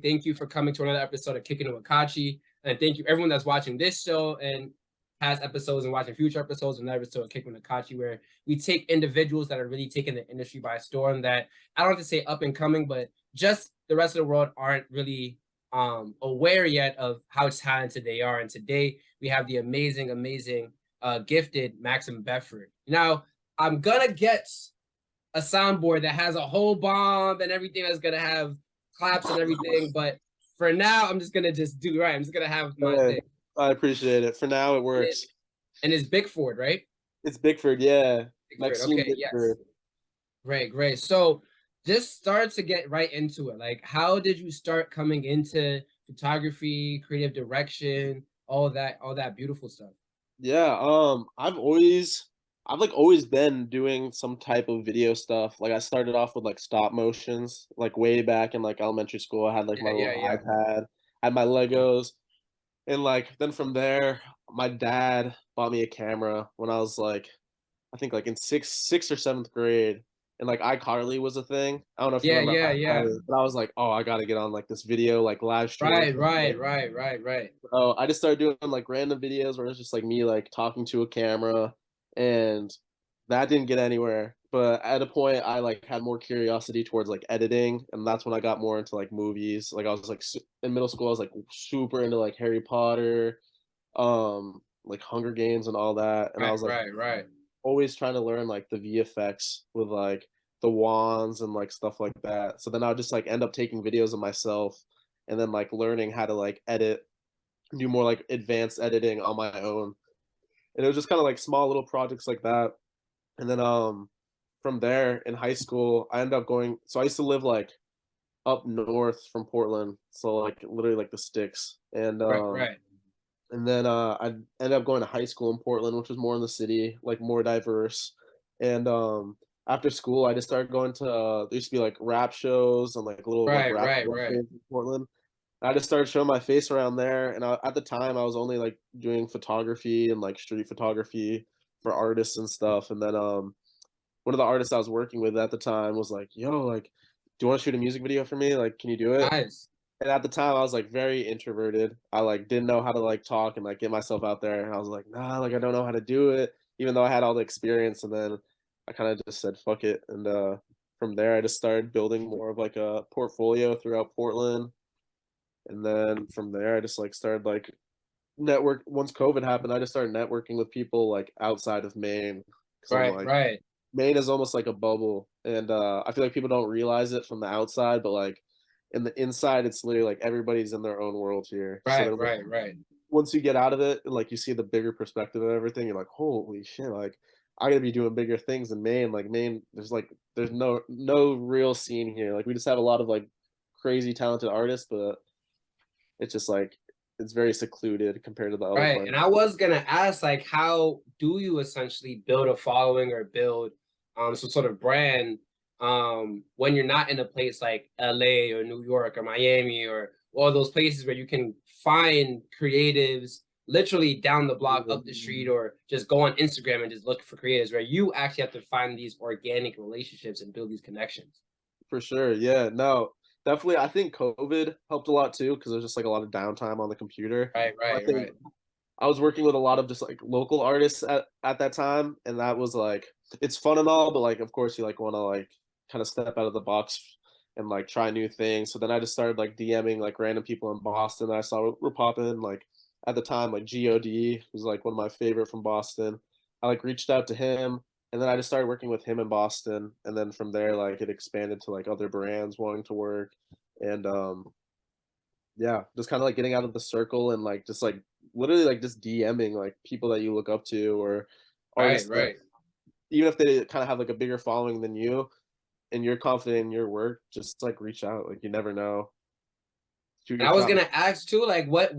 Thank you for coming to another episode of Kickin with Kachi. And thank you everyone that's watching this show and past episodes and watching future episodes and episode of Kickin with Kachi, where we take individuals that are really taking the industry by storm, that I don't have to say up and coming, but just the rest of the world aren't really aware yet of how talented they are. And today we have the amazing, gifted Maxim Bickford. Now, I'm gonna get a soundboard that has a whole bomb and everything that's gonna have claps and everything, but for now I'm just gonna do right. I'm just gonna have my thing. I appreciate it. For now, it works. And it's Bickford, right? It's Bickford, yeah. Bickford. Okay, Bickford. Yes. Great. So just start to get right into it. Like, how did you start coming into photography, creative direction, all that beautiful stuff? Yeah, I've always been doing some type of video stuff. Like I started off with like stop motions, like way back in like elementary school. I had like my little Yeah. iPad, I had my Legos, and like then from there, my dad bought me a camera when I was like, I think like in sixth or seventh grade, and like iCarly was a thing. I don't know if you remember Yeah. iCarly, but I was like, oh, I gotta get on like this video, like live stream. Right. So I just started doing like random videos where it's just like me like talking to a camera, and that didn't get anywhere. But at a point, I like had more curiosity towards like editing, and that's when I got more into like movies. Like I was like in middle school, I was like super into like Harry Potter, like Hunger Games and all that, and I was like Right. always trying to learn like the VFX with like the wands and like stuff like that. So then I would just like end up taking videos of myself and then like learning how to like edit, do more like advanced editing on my own. And it was just kind of like small little projects like that. And then from there in high school, I ended up going, so I used to live like up north from Portland, so like literally like the sticks. Right. And then I ended up going to high school in Portland, which was more in the city, like more diverse. And after school, I just started going to there used to be like rap shows and like little like rap Right. in Portland. I just started showing my face around there, and at the time I was only like doing photography and like street photography for artists and stuff. And then one of the artists I was working with at the time was like, "Yo, like, do you want to shoot a music video for me? Like, can you do it?" Nice. And at the time I was like very introverted. I like didn't know how to like talk and like get myself out there. And I was like, nah, like I don't know how to do it, even though I had all the experience. And then I kind of just said fuck it. And from there I just started building more of like a portfolio throughout Portland. And then from there I just like started like network once COVID happened, I just started networking with people like outside of Maine. Cause I'm like Right. Maine is almost like a bubble. And I feel like people don't realize it from the outside, but like in the inside it's literally like everybody's in their own world here. So then Right. once you get out of it and like you see the bigger perspective of everything, you're like, holy shit, like I gotta be doing bigger things in Maine. Like Maine, there's no real scene here. Like we just have a lot of like crazy talented artists, but it's just like it's very secluded compared to the other Right. parts. And I was gonna ask, like, how do you essentially build a following or build some sort of brand when you're not in a place like LA or New York or Miami or all those places where you can find creatives literally down the block, up the street, or just go on Instagram and just look for creatives, where you actually have to find these organic relationships and build these connections. For sure. Yeah. No, definitely. I think COVID helped a lot too because there's just like a lot of downtime on the computer. I think Right. I was working with a lot of just like local artists at that time, and that was like it's fun and all, but like of course you like want to like kind of step out of the box and like try new things. So then I just started like DMing like random people in Boston that I saw were popping. Like at the time, like God was like one of my favorite from Boston. I like reached out to him, and then I just started working with him in Boston, and then from there like it expanded to like other brands wanting to work, and yeah, just kind of like getting out of the circle and like just like literally like just DMing like people that you look up to or artists that Right. even if they kind of have like a bigger following than you and you're confident in your work, just like reach out. Like you never know. Shoot And your I was shot. gonna ask too, like, what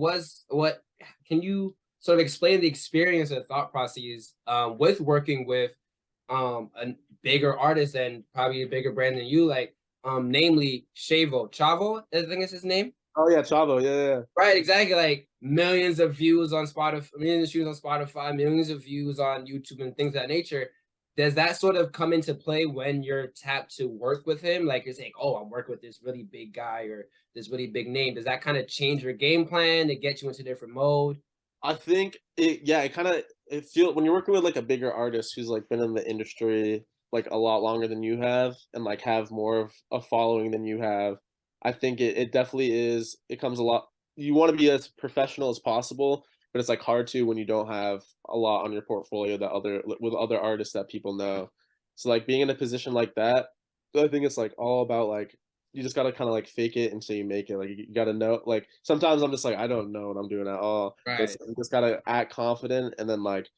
can you sort of explain the experience or thought processes with working with a bigger artist and probably a bigger brand than you, like namely Chavo, I think is his name. Oh yeah, Chavo. Yeah. Right, exactly. Like millions of views on Spotify, millions of views on YouTube and things of that nature. does that sort of come into play when you're tapped to work with him? Like you're saying, "Oh, I'm working with this really big guy or this really big name." Does that kind of change your game plan to get you into a different mode? I think it kind of it feel when you're working with like a bigger artist who's like been in the industry like a lot longer than you have and like have more of a following than you have. I think it definitely is. It comes a lot. You want to be as professional as possible, but it's like hard to when you don't have a lot on your portfolio that other with other artists that people know. So like being in a position like that, I think it's like all about like you just gotta kind of like fake it until you make it. Like you gotta know. Like sometimes I'm just like I don't know what I'm doing at all. But Right, you just gotta act confident, and then like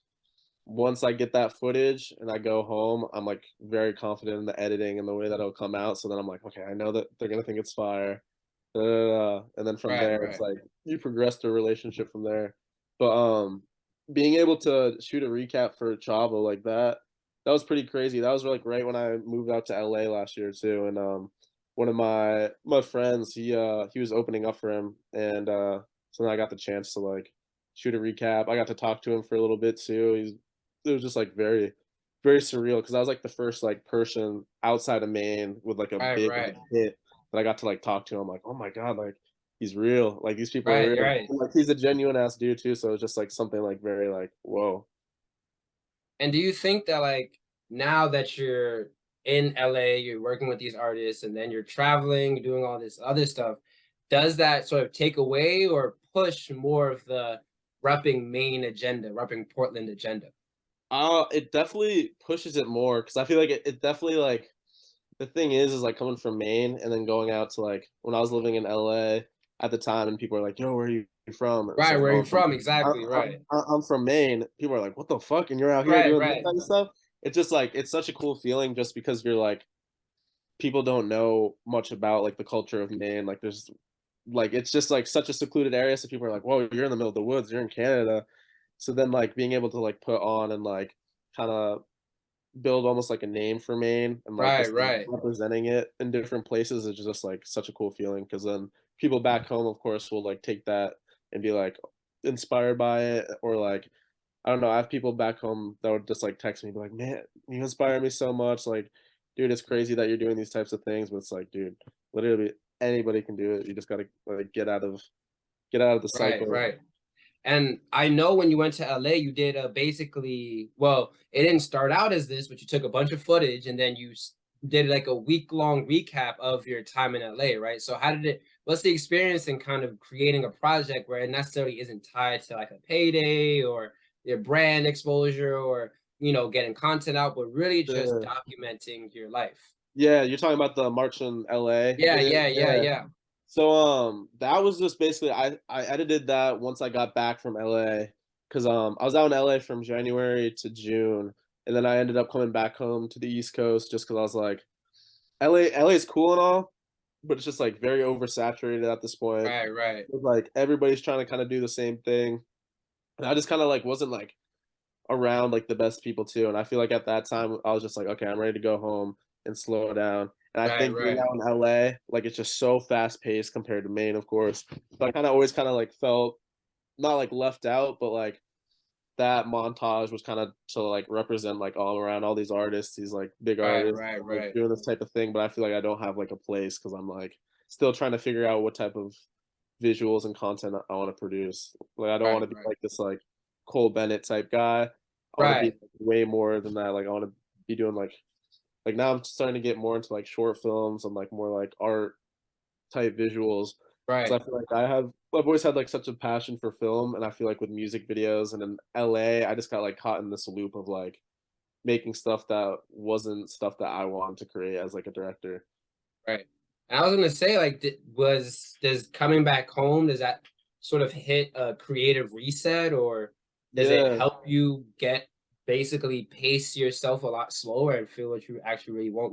once I get that footage and I go home, I'm like very confident in the editing and the way that it'll come out. So then I'm like, okay, I know that they're gonna think it's fire. And then from right, there, it's right. like you progress the relationship from there. But being able to shoot a recap for Chavo like that, that was pretty crazy. That was like right when I moved out to LA last year too. And one of my friends, he was opening up for him, and so then I got the chance to like shoot a recap. I got to talk to him for a little bit too. It was just like very surreal because I was like the first like person outside of Maine with like a Right, big like right, hit that I got to like talk to. I'm like, oh my god, like he's real. Like these people are right, real. right. And, like he's a genuine ass dude too. So it's just like something like very like whoa. And do you think that like now that you're in LA, you're working with these artists and then you're traveling, doing all this other stuff, does that sort of take away or push more of the repping Maine agenda, repping Portland agenda? It definitely pushes it more because I feel like it definitely like the thing is like coming from Maine and then going out to like when I was living in LA at the time and people are like, yo, where are you from? It's Right, like, where are you oh, from? Exactly, right. I'm from Maine. People are like, what the fuck? And you're out here Right, doing this right, kind of stuff. It's just like it's such a cool feeling just because you're like people don't know much about like the culture of Maine. Like there's like it's just like such a secluded area. So people are like, whoa, you're in the middle of the woods, you're in Canada. So then like being able to like put on and like kind of build almost like a name for Maine and like right, just like right, representing it in different places is just like such a cool feeling because then people back home of course will like take that and be like inspired by it or like I don't know. I have people back home that would just like text me, be like, "Man, you inspire me so much. Like, dude, it's crazy that you're doing these types of things." But it's like, dude, literally anybody can do it. You just gotta like get out of the right, cycle. right. And I know when you went to LA, you did basically, well, it didn't start out as this, but you took a bunch of footage and then did like a week-long recap of your time in LA, right? So what's the experience in kind of creating a project where it necessarily isn't tied to like a payday or your brand exposure or, getting content out, but really just Yeah, documenting your life? yeah. You're talking about the March in LA Yeah, video. yeah, yeah, Yeah. yeah. So that was just basically I edited that once I got back from LA because I was out in LA from January to June and then I ended up coming back home to the East Coast just because I was like LA is cool and all, but it's just like very oversaturated at this point. Right, right, With, like everybody's trying to kind of do the same thing. And I just kind of like wasn't like around like the best people too. And I feel like at that time I was just like, okay, I'm ready to go home and slow down. And I right, think being right, out in LA, like it's just so fast paced compared to Maine, of course. So I kind of always kind of like felt not like left out, but like that montage was kind of to like represent like all around all these artists, these like big right, artists right, like right, doing this type of thing. But I feel like I don't have like a place because I'm like still trying to figure out what type of visuals and content I want to produce. Like I don't want right, to be right, like this like Cole Bennett type guy. I want to be right, way more than that. Like I want to be doing like now I'm starting to get more into like short films and like more like art type visuals. So I right. feel like I've always had like such a passion for film and I feel like with music videos and in LA I just got like caught in this loop of like making stuff that wasn't stuff that I wanted to create as like a director. Right. And I was gonna say, like, does coming back home, does that sort of hit a creative reset, or does it Yeah. help you basically pace yourself a lot slower and feel what you actually really want?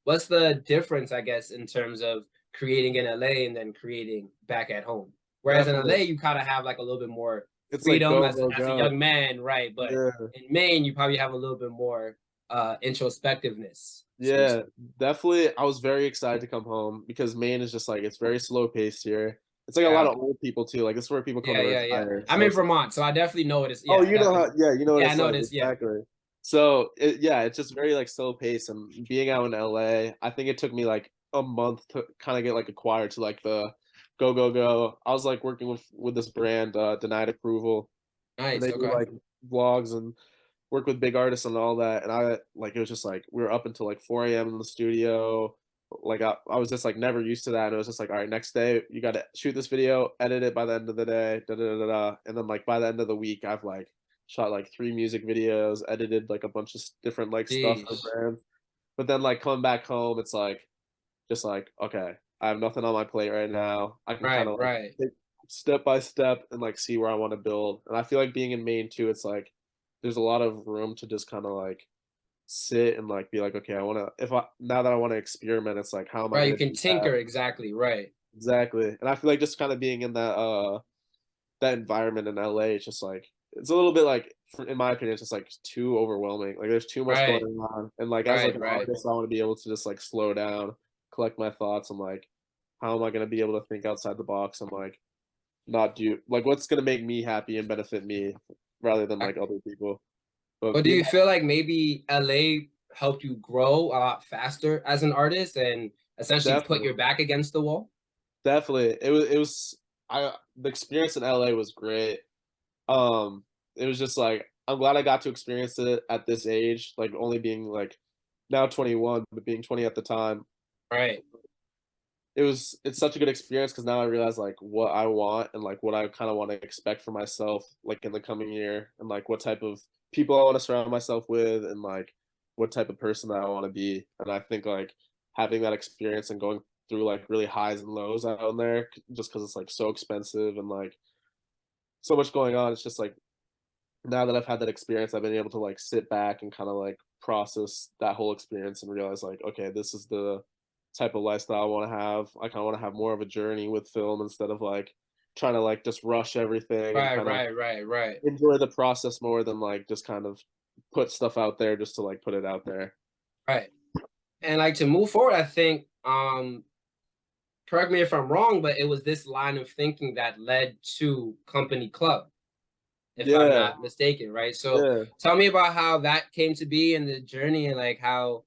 What's the difference, I guess, in terms of creating in LA and then creating back at home? Whereas in Definitely. LA, you kind of have like a little bit more It's like freedom go, as go, as a go. young man, right? But Yeah. in Maine, you probably have a little bit more introspectiveness, so to Yeah, speak. definitely. I was very excited to come home because Maine is just like it's very slow paced here. It's like a lot Yeah. of old people too. Like this is where people come Yeah, to yeah, yeah. retire. I'm So in it's like, Vermont, so I definitely know what it's, oh, yeah, I you know definitely, how? Yeah, you know what yeah, I it's know like this, yeah. exactly. So yeah, it's just very like slow pace. And being out in LA, I think it took me like a month to kind of get like acquired to like the go. I was like working with this brand, Denied Approval, and Nice. they do Okay. like vlogs and work with big artists and all that. And I like it was just like we were up until like 4 a.m. in the studio. Like I was just like never used to that. And it was just like, all right, next day you got to shoot this video, edit it by the end of the day, and then like by the end of the week, I've like shot like 3 music videos, edited like a bunch of different like stuff for Jeez. brands. But then like coming back home, it's like just like okay, I have nothing on my plate right now. I can kind Right. of like Right. take step by step and like see where I want to build. And I feel like being in Maine too, it's like there's a lot of room to just kind of like sit and like be like, okay, I want to if I now that I want to experiment, it's like how am I Right. You going to can do that tinker. Exactly. Right. exactly? And I feel like just kind of being in that environment in LA, it's just like it's a little bit like in my opinion, it's just like too overwhelming. Like there's too much going Right. on, and like as like Right. an Right. artist, I want to be able to just like slow down, collect my thoughts, and like how am I going to be able to think outside the box and like not do like what's going to make me happy and benefit me rather than like other people. But But do being you feel like maybe LA helped you grow a lot faster as an artist and essentially put definitely, your back against the wall? definitely, it was I the experience in LA was great. Um, it was just like I'm glad I got to experience it at this age, like only being like now 21, but being 20 at the time. Right. It's such a good experience because now I realize like what I want and like what I kind of want to expect for myself like in the coming year and like what type of people I want to surround myself with and like what type of person that I want to be. And I think like having that experience and going through like really highs and lows out in there just because it's like so expensive and like so much going on, it's just like now that I've had that experience, I've been able to like sit back and kind of like process that whole experience and realize like, okay, this is the type of lifestyle I want to have. I kind of want to have more of a journey with film instead of like trying to like just rush everything and Right. kind of Right. Right. Right. enjoy the process more than like just kind of put stuff out there just to like put it out there. Right. And like to move forward, I think correct me if I'm wrong, but it was this line of thinking that led to Company Club, if I'm Yeah, not mistaken, right? So yeah. tell me about how that came to be and the journey and like how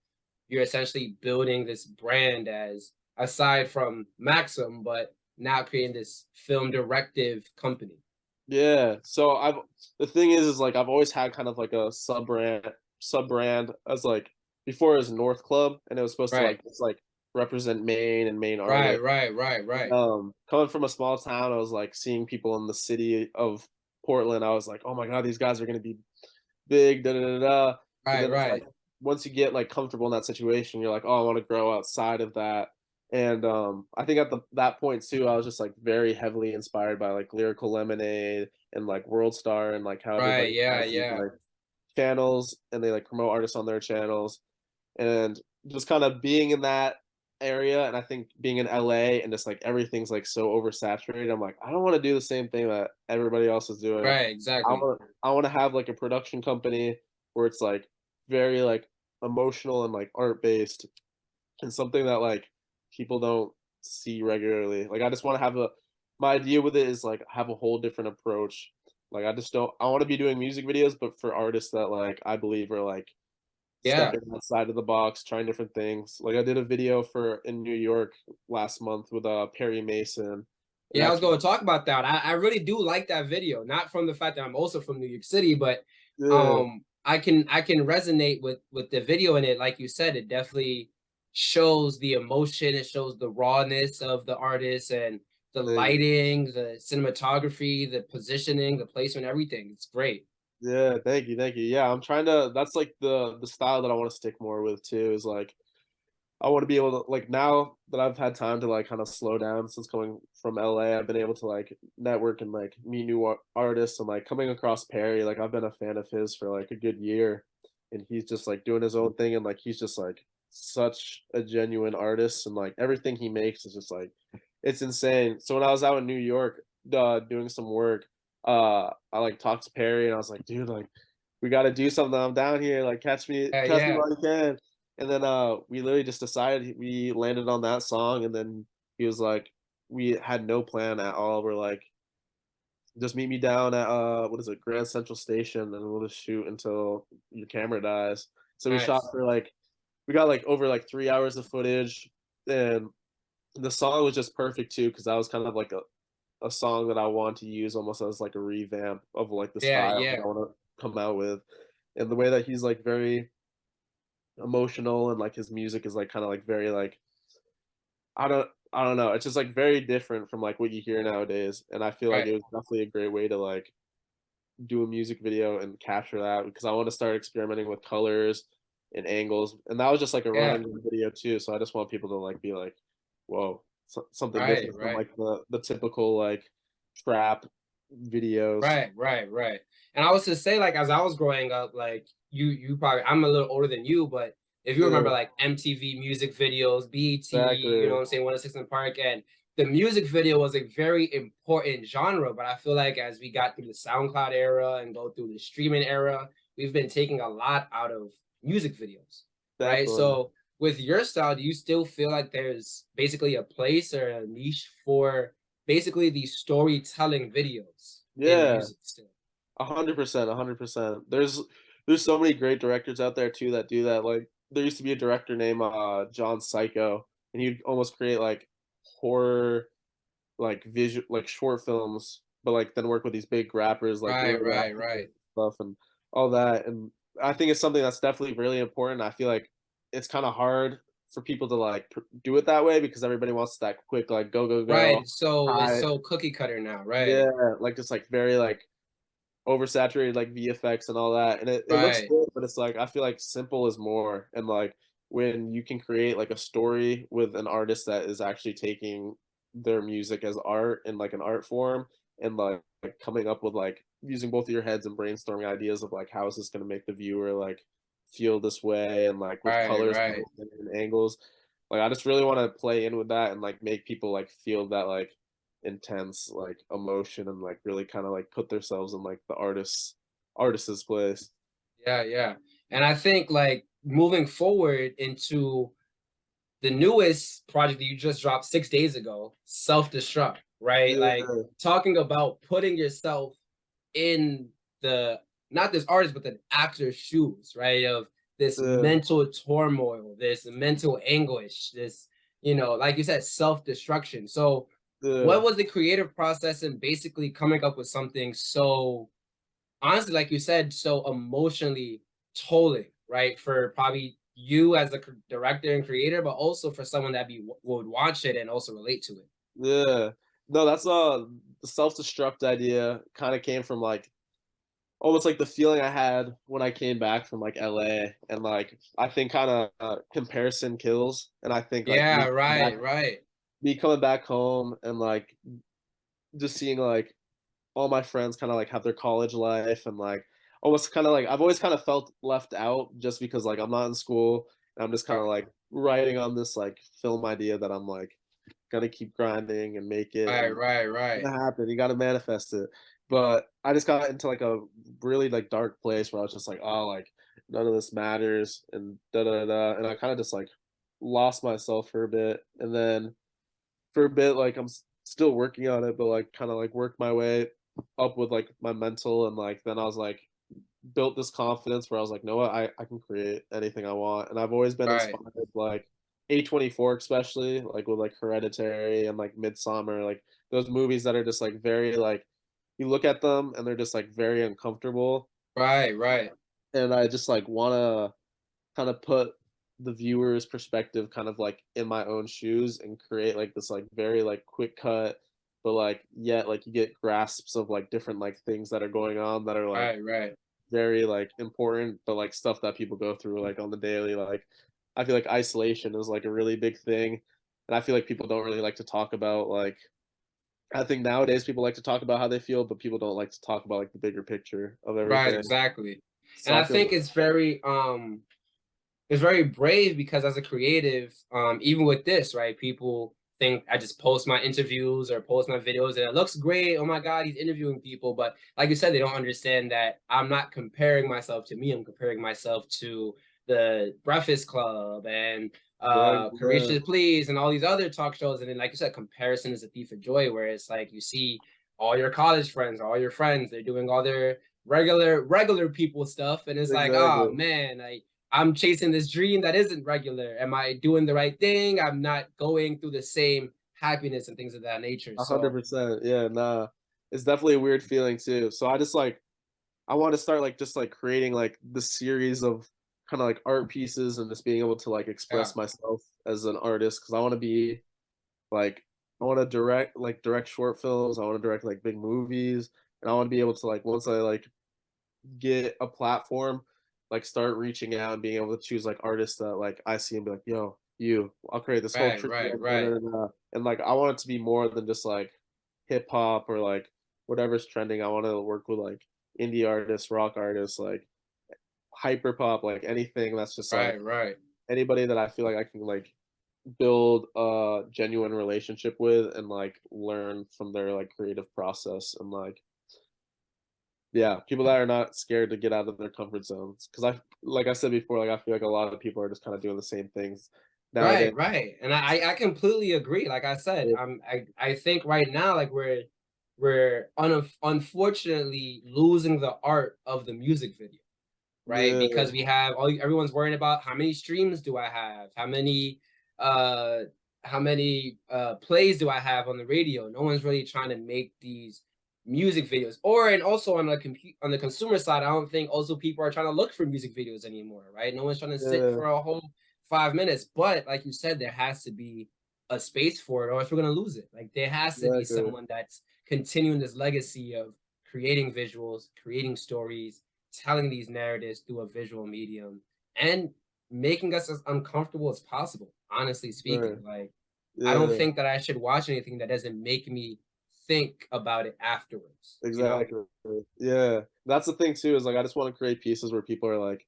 you're essentially building this brand as aside from Maxim, but now creating this film directive company. Yeah. So the thing is like I've always had kind of like a sub brand as like before it was North Club and it was supposed to Right. like just like represent Maine and Maine Right, artists. right, right, right. Coming from a small town, I was like seeing people in the city of Portland. I was like, oh my god, these guys are gonna be big, da da da da. But Right, then it's like right. once you get like comfortable in that situation, you're like, oh, I want to grow outside of that. And I think at that point too, I was just like very heavily inspired by like Lyrical Lemonade and like World Star and like how Right, everybody yeah, has these yeah. like channels and they like promote artists on their channels and just kind of being in that area and I think being in LA and just like everything's like so oversaturated, I'm like, I don't want to do the same thing that everybody else is doing. Right, exactly. I want to have like a production company where it's like very like emotional and like art based and something that like people don't see regularly. Like I just want to have a my idea with it is like have a whole different approach. Like I just don't I want to be doing music videos but for artists that like I believe are like Yeah. stepping outside of the box, trying different things. Like I did a video for in New York last month with Perry Mason, and Yeah, I was that's going to talk about that. I really do like that video, not from the fact that I'm also from New York City, but yeah, I can resonate with the video in it. Like you said, it definitely shows the emotion, it shows the rawness of the artist and the thank you. lighting, the cinematography, the positioning, the placement, everything. It's great. Yeah, thank you, thank you. Yeah, I'm trying to. That's like the style that I want to stick more with too. Is like I want to be able to like now that I've had time to like kind of slow down since coming from LA, I've been able to like network and like meet new artists and like coming across Perry. Like I've been a fan of his for like a good year, and he's just like doing his own thing and like he's just like such a genuine artist and like everything he makes is just like it's insane. So when I was out in New York doing some work, I like talked to Perry and I was like, dude, like we got to do something. I'm down here. Like Yeah, catch me yeah. while you can. And then we literally just decided we landed on that song and then he was like we had no plan at all. We're like just meet me down at what is it, Grand Central Station, and we'll just shoot until your camera dies. So we shot Nice. for like we got like over like 3 hours of footage, and the song was just perfect too because that was kind of like a song that I want to use almost as like a revamp of like the Yeah, style that yeah. I want to come out with, and the way that he's like very emotional and like his music is like kind of like very like I don't know. It's just like very different from like what you hear nowadays, and I feel like Right. it was definitely a great way to like do a music video and capture that because I want to start experimenting with colors and angles, and that was just like a Yeah. running video too. So I just want people to like be like, "Whoa, something Right, different from right. like the typical like trap videos." Right, right, right. And I was to say, like, as I was growing up, like you probably I'm a little older than you, but if you remember Yeah, like MTV music videos, BET, you know exactly. what I'm saying, 106 in Park, and the music video was a very important genre. But I feel like as we got through the SoundCloud era and go through the streaming era, we've been taking a lot out of music videos, right? Definitely. So with your style, do you still feel like there's basically a place or a niche for basically these storytelling videos in Yeah, music still? 100%, 100%. There's so many great directors out there too that do that. Like there used to be a director named John Psycho, and he'd almost create like horror like visual like short films, but like then work with these big rappers like Right, Lil right, Wayne and right, stuff and all that. And I think it's something that's definitely really important. I feel like it's kind of hard for people to like do it that way because everybody wants that quick like go go right. go. It's High, so cookie cutter now, right, yeah, like just like very like oversaturated like VFX and all that. And it looks right, good, but it's like I feel like simple is more. And like when you can create like a story with an artist that is actually taking their music as art in like an art form and like coming up with like using both of your heads and brainstorming ideas of like how is this gonna make the viewer like feel this way and like with right, colors right, and angles. Like I just really want to play in with that and like make people like feel that like intense like emotion and like really kind of like put themselves in like the artist's place. yeah, yeah. And I think like moving forward into the newest project that you just dropped 6 days ago, Self Destruct, right? Like Yeah, talking about putting yourself in the not this artist, but the actor's shoes, right? Of this yeah, mental turmoil, this mental anguish, this, like you said, self-destruction. So yeah. what was the creative process in basically coming up with something so honestly, like you said, so emotionally tolling, right? For probably you as a director and creator, but also for someone that would watch it and also relate to it. Yeah. No, that's the self-destruct idea kind of came from like almost like the feeling I had when I came back from like LA and like I think kind of comparison kills and I think like Yeah, right, right, me coming back home and like just seeing like all my friends kind of like have their college life and like almost kind of like I've always kind of felt left out just because like I'm not in school and I'm just kind of right, like writing on this like film idea that I'm like gonna keep grinding and make it right, and right, it's right, gonna happen. You gotta manifest it. But I just got into like a really like dark place where I was just like, oh, like none of this matters and da da da. And I kind of just like lost myself for a bit. And then for a bit, like I'm still working on it, but like kind of like worked my way up with like my mental. And like then I was like, built this confidence where I was like, no, I can create anything I want. And I've always been right, inspired like A24, especially like with like Hereditary and like Midsummer, like those movies that are just like very like you look at them and they're just like very uncomfortable. right, right, And I just like wanna kind of put the viewer's perspective kind of like in my own shoes and create like this like very like quick cut but like yet like you get grasps of like different like things that are going on that are like right, right, very like important, but like stuff that people go through like on the daily. Like I feel like isolation is like a really big thing, and I feel like people don't really like to talk about like. I think nowadays people like to talk about how they feel, but people don't like to talk about like the bigger picture of right, everything. exactly. And So I I feel think it's very brave because as a creative, even with this, right, people think I just post my interviews or post my videos and it looks great. Oh my God, he's interviewing people. But like you said, they don't understand that I'm not comparing myself to me. I'm comparing myself to the Breakfast Club and like yeah, Carisha Please and all these other talk shows. And then, like you said, comparison is a thief of joy, where it's like you see all your college friends, all your friends, they're doing all their regular people stuff, and it's like, oh Exactly. man, I'm chasing this dream that isn't regular. Am I doing the right thing? I'm not going through the same happiness and things of that nature. So 100%. Yeah, nah. It's definitely a weird feeling too. So I just like I want to start like just like creating like the series of kind of like art pieces and just being able to like yeah, express myself as an artist because I want to be like I want to direct short films. I want to direct like big movies, and I want to be able to like once I like get a platform, like start reaching out and being able to choose like artists that like I see and be like, yo, I'll create this whole right, tree. right, right, And like I want it to be more than just like hip hop or like whatever's trending. I want to work with like indie artists, rock artists, like hyper pop, like anything that's just like right. anybody that I feel like I can like build a genuine relationship with and like learn from their like creative process and like yeah, people that are not scared to get out of their comfort zones. Because I like I said before, like I feel like a lot of people are just kind of doing the same things nowadays. Right, right. And I completely agree. Like I said, Yeah, I think right now, like we're unfortunately losing the art of the music video, right? yeah, Because we have everyone's worrying about how many streams do I have, uh how many plays do I have on the radio. No one's really trying to make these music videos. Or and also on the on the consumer side, I don't think also people are trying to look for music videos anymore, right? No one's trying to sit yeah, for a whole 5 minutes. But like you said, there has to be a space for it, or else we're gonna lose it. Like there has to be exactly. someone that's continuing this legacy of creating visuals, creating stories, telling these narratives through a visual medium, and making us as uncomfortable as possible, honestly speaking. Right. Like I don't Yeah, think that I should watch anything that doesn't make me think about it afterwards, you know? exactly. Yeah. That's the thing too, is like I just want to create pieces where people are like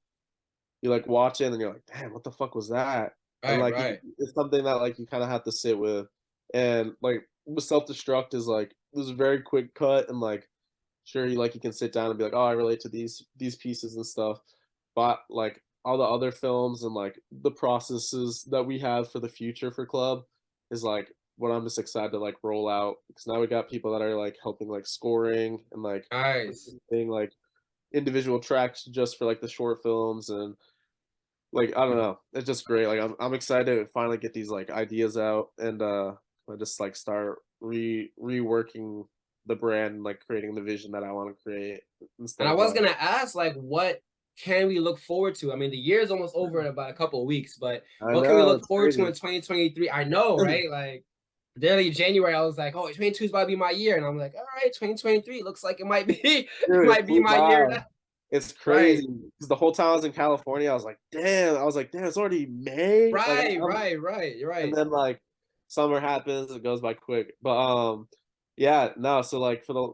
you like watch it and you're like, damn, what the fuck was that? And Right, like right, it's something that like you kind of have to sit with. And like with self-destruct is like this very quick cut and like sure you can sit down and be like, oh, I relate to these pieces and stuff. But like all the other films and like the processes that we have for the future for club is like what I'm just excited to like roll out because now we got people that are like helping like scoring and like nice. being like individual tracks just for like the short films and like I don't know, it's just great. Like I'm excited to finally get these like ideas out and I just like start reworking the brand, like creating the vision that I want to create And instead I of was like gonna ask, like, what can we look forward to? I mean, the year is almost over in about a couple of weeks, but I what can we know look it's forward to crazy. in 2023? I know, right? Like, early January, I was like, "Oh, 22 is about to be my year," and I'm like, "All right, 2023 looks like it might be, it Dude, it might be flew my year." by. Now. It's Right, crazy because the whole time I was in California, I was like, damn, it's already May. Like, and right. then like summer happens, it goes by quick. But yeah, no. So like for the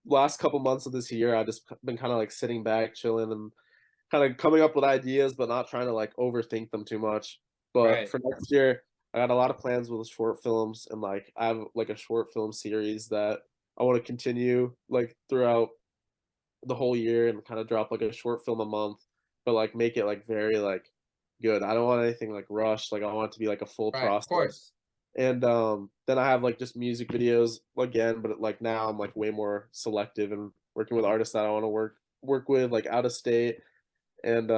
last couple months of this year, I just been kind of like sitting back, chilling, and kind of coming up with ideas, but not trying to like overthink them too much. But Right, for next year, I got a lot of plans with short films, and like I have like a short film series that I want to continue like throughout the whole year and kind of drop like a short film a month, but like make it like very like good. I don't want anything like rushed. Like I want it to be like a full right, of process. course. And then I have like just music videos again, but like now I'm like way more selective and working with artists that I want to work with like out of state. And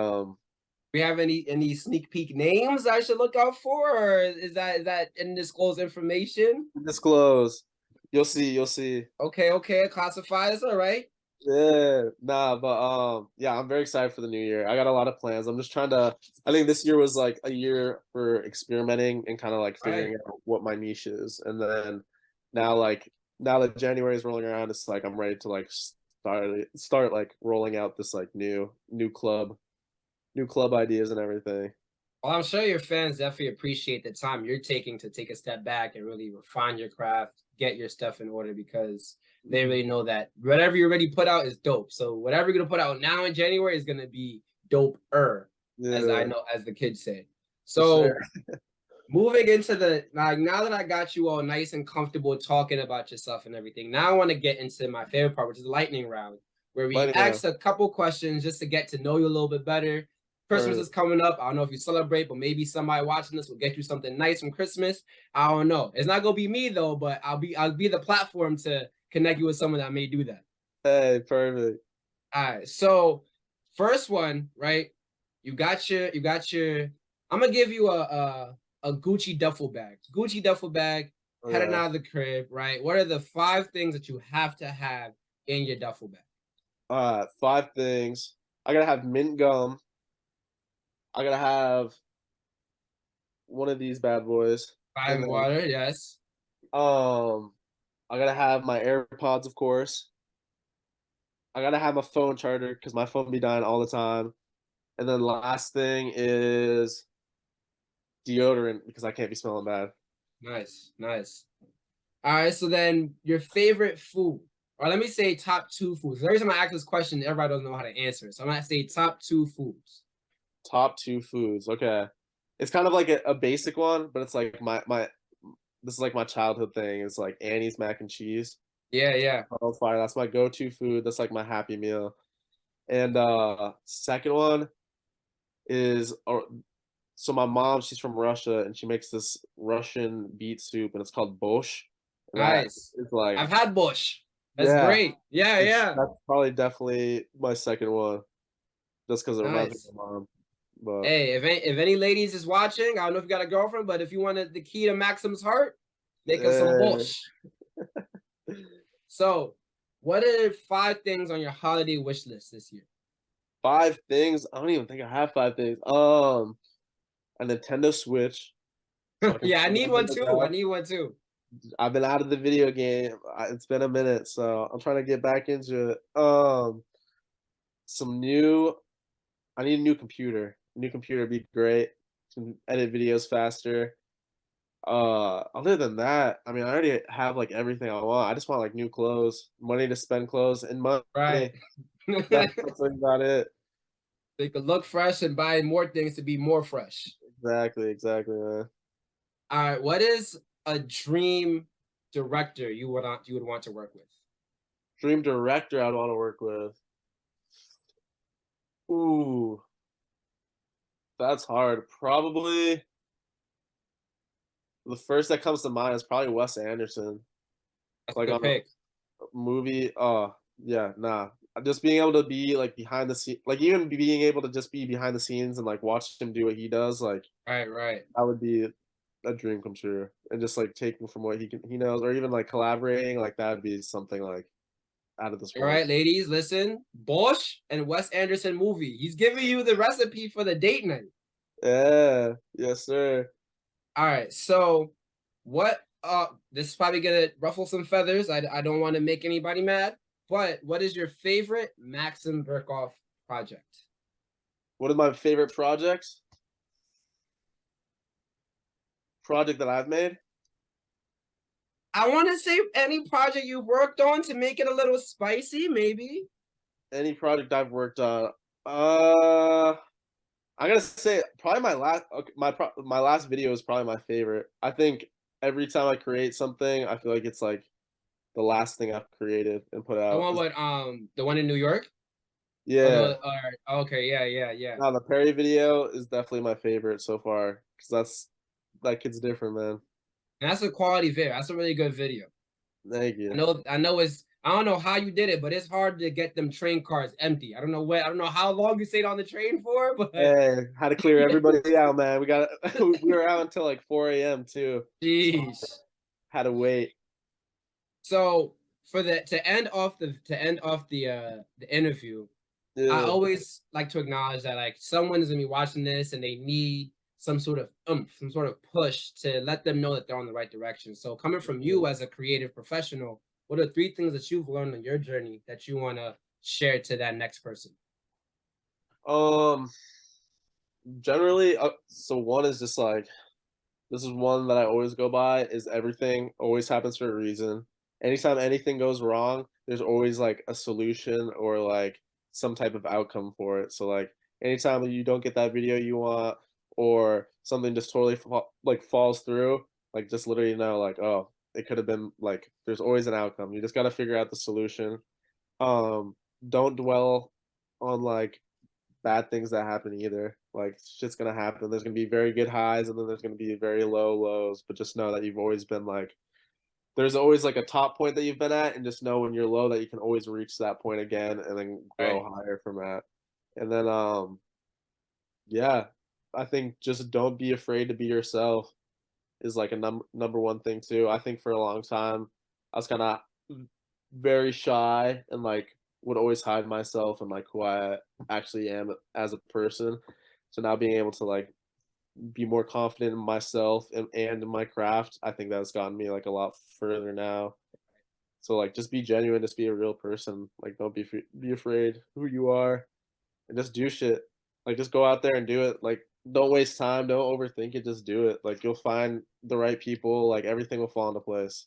We have any sneak peek names I should look out for, or is that undisclosed information? disclose. You'll see. Okay, classified. All right. Yeah, nah, but yeah, I'm very excited for the new year. I got a lot of plans. I'm just trying to. I think this year was like a year for experimenting and kind of like figuring Right. out what my niche is, and then now now that January is rolling around, it's like I'm ready to like start like rolling out this like new club ideas and everything. Well, I'm sure your fans definitely appreciate the time you're taking to take a step back and really refine your craft, get your stuff in order because they Mhm. really know that whatever you already put out is dope. So whatever you're gonna put out now in January is gonna be dope-er, as I Yeah, know, as the kids say. for sure. So moving into the like now that I got you all nice and comfortable talking about yourself and everything, now I want to get into my favorite part, which is the lightning round, where we Lightning round. ask a couple questions just to get to know you a little bit better. Christmas Or is coming up. I don't know if you celebrate, but maybe somebody watching this will get you something nice from Christmas. I don't know. It's not gonna be me though, but I'll be the platform to connect you with someone that may do that. hey, perfect. All right. So first one, right? You got your. I'm gonna give you a Gucci duffel bag. Gucci duffel bag. Heading Okay. out of the crib, right? What are the 5 things that you have to have in your duffel bag? 5 things. I gotta have mint gum. I gotta have one of these bad boys, Fire and and then water, yes. um, I gotta have my AirPods, of course. I gotta have my phone charger because my phone be dying all the time. And then last thing is deodorant because I can't be smelling bad. Nice, nice. All right, so then your favorite food, or let me say top 2 foods. Every time I ask this question, everybody doesn't know how to answer it. So I'm gonna say top 2 foods. Top 2 foods. Okay. It's kind of like a basic one, but it's like my this is like my childhood thing. It's like Annie's mac and cheese. Yeah, yeah. Oh fire. That's my go-to food. That's like my happy meal. And second one is so my mom, she's from Russia and she makes this Russian beet soup and it's called borscht. That Nice. is like I've had Bush. That's yeah, great. Yeah, yeah. that's probably definitely my second one. Just because it reminds me Nice. of my mom. But Hey, if any ladies is watching, I don't know if you got a girlfriend, but if you wanted the key to Maxim's heart, make her some eh, Bush. So, what are 5 things on your holiday wish list this year? 5 things. I don't even think I have 5 things. A Nintendo Switch, so I can Yeah, I play need games one like too. I that. need one too. I've been out of the video game. It's been a minute, so I'm trying to get back into it. Some new. I need a new computer. A new computer would be great. Can edit videos faster. Other than that, I mean, I already have like everything I want. I just want like new clothes, money to spend clothes, and Right. money. They That's like about it. could look fresh and buy more things to be more fresh. Exactly, man. All right. What is a dream director you would want to work with? Dream director I'd want to work with. Ooh, that's hard. Probably the first that comes to mind is probably Wes Anderson. That's a Like good on a pick. movie. Oh, yeah, nah. Just being able to be like behind the scene, like even being able to just be behind the scenes and like watch him do what he does, like Right, right. that would be a dream come true. And just like taking from what he knows, or even like collaborating, like that would be something like out of this All world. right, ladies, listen. Bosch and Wes Anderson movie. He's giving you the recipe for the date night. Yeah, yes, sir. All right. So what this is probably gonna ruffle some feathers. I don't want to make anybody mad, but what is your favorite Maxim Berkoff project? What is my favorite project that I've made? I want to say any project you worked on to make it a little spicy, maybe. Any project I've worked on. Uh, I gotta say, probably my last okay, my last video is probably my favorite. I think every time I create something, I feel like it's like the last thing I've created and put The out. one with the one in New York? Or Yeah, the or okay, yeah, yeah, yeah. no, the Perry video is definitely my favorite so far because that kid's different, man. And that's a quality video. That's a really good video. Thank I you. know I know it's I don't know how you did it, but it's hard to get them train cars empty. I don't know how long you stayed on the train for, but Hey, had to clear everybody out, man. We got we were out until like 4 a.m. too, so jeez. had to wait. So for the to end off the interview, I Yeah. always like to acknowledge that like someone is gonna be watching this and they need some sort of some sort of push to let them know that they're on the right direction. So coming from you as a creative professional, what are 3 things that you've learned on your journey that you want to share to that next person? Um. Generally, so one is just like this is one that I always go by is everything always happens for a reason. Anytime anything goes wrong, there's always like a solution or like some type of outcome for it. So like anytime you don't get that video you want or something just totally like falls through, like just literally know like oh, it could have been like there's always an outcome. You just got to figure out the solution. Um don't dwell on like bad things that happen either. Like shit's gonna happen. There's gonna be very good highs, and then there's gonna be very low lows. But just know that you've always been like, there's always like a top point that you've been at, and just know when you're low that you can always reach that point again and then grow Right. higher from that. And then yeah, I think just don't be afraid to be yourself is like a number one thing too. I think for a long time I was kind of very shy and like would always hide myself and like who I actually am as a person. So now being able to like be more confident in myself and in my craft, I think that's gotten me like a lot further now. So like just be genuine, just be a real person. Like don't be afraid who you are and just do shit. Like just go out there and do it. Like don't waste time, don't overthink it, just do it. Like you'll find the right people, like everything will fall into place.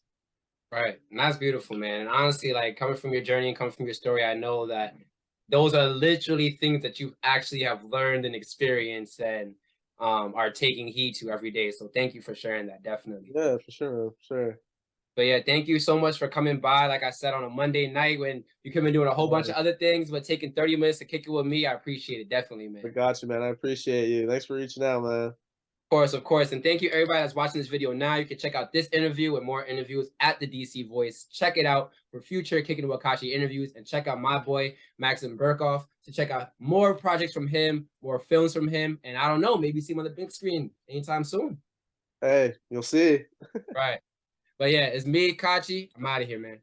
Right. And that's beautiful, man. And honestly, like coming from your journey and coming from your story, I know that those are literally things that you actually have learned and experienced and are taking heed to every day. So thank you for sharing that, definitely. Yeah, for sure, man, for sure. But yeah, thank you so much for coming by. Like I said, on a Monday night when you could have been doing a whole bunch of Yeah, other things, but taking 30 minutes to kick it with me, I appreciate it. Definitely, I man. got you, man. I appreciate you. Thanks for reaching out, man. Of course, of course. And thank you everybody that's watching this video now. You can check out this interview and more interviews at the DC Voice. Check it out for future Kickin' with Kachi interviews, and check out my boy Maxim Bickford to check out more projects from him, more films from him, and I don't know, maybe see him on the big screen anytime soon. Hey, you'll see. Right. But yeah, it's me, Kachi. I'm out of here, man.